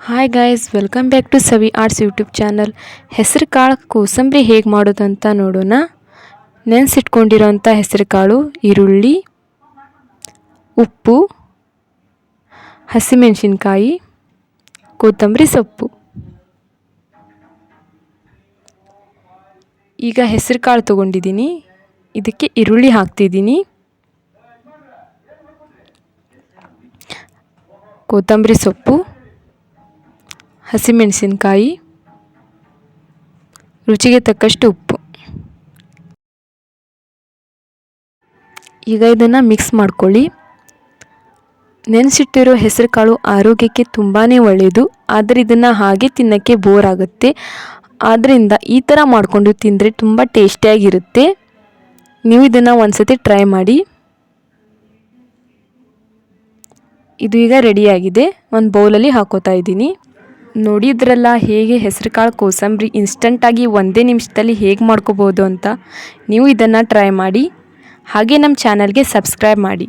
Hi guys, welcome back to Savi arts YouTube channel. ಹೆಸರು ಕಾಳು ಕೋಸಂಬರಿ ಹೇಗೆ ಮಾಡೋದಂತ ನೋಡೋಣ. ನೆನೆಸಿಟ್ಕೊಂಡಿರೋಂಥ ಹೆಸರು ಕಾಳು, ಈರುಳ್ಳಿ, ಉಪ್ಪು, ಹಸಿಮೆಣಸಿನ್ಕಾಯಿ, ಕೊತ್ತಂಬರಿ ಸೊಪ್ಪು. ಈಗ ಹೆಸರು ಕಾಳು ತೊಗೊಂಡಿದ್ದೀನಿ, ಇದಕ್ಕೆ ಈರುಳ್ಳಿ ಹಾಕ್ತಿದ್ದೀನಿ, ಕೊತ್ತಂಬರಿ ಸೊಪ್ಪು, ಹಸಿಮೆಣಸಿನ್ಕಾಯಿ, ರುಚಿಗೆ ತಕ್ಕಷ್ಟು ಉಪ್ಪು. ಈಗ ಇದನ್ನು ಮಿಕ್ಸ್ ಮಾಡ್ಕೊಳ್ಳಿ. ನೆನೆಸಿಟ್ಟಿರೋ ಹೆಸರು ಕಾಳು ಆರೋಗ್ಯಕ್ಕೆ ತುಂಬಾ ಒಳ್ಳೆಯದು, ಆದರೆ ಇದನ್ನು ಹಾಗೆ ತಿನ್ನೋಕ್ಕೆ ಬೋರ್ ಆಗುತ್ತೆ. ಆದ್ದರಿಂದ ಈ ಥರ ಮಾಡಿಕೊಂಡು ತಿಂದರೆ ತುಂಬ ಟೇಸ್ಟಿಯಾಗಿರುತ್ತೆ. ನೀವು ಇದನ್ನು ಒಂದ್ಸತಿ ಟ್ರೈ ಮಾಡಿ. ಇದು ಈಗ ರೆಡಿಯಾಗಿದೆ. ಒಂದು ಬೌಲಲ್ಲಿ ಹಾಕೋತಾ ಇದ್ದೀನಿ. ನೋಡಿದ್ರಲ್ಲ ಹೇಗೆ ಹೆಸರು ಕಾಳು ಕೋಸಂಬರಿ ಇನ್ಸ್ಟಂಟಾಗಿ ಒಂದೇ ನಿಮಿಷದಲ್ಲಿ ಹೇಗೆ ಮಾಡ್ಕೋಬೋದು ಅಂತ. ನೀವು ಇದನ್ನು ಟ್ರೈ ಮಾಡಿ. ಹಾಗೆ ನಮ್ಮ ಚಾನಲ್ಗೆ ಸಬ್ಸ್ಕ್ರೈಬ್ ಮಾಡಿ.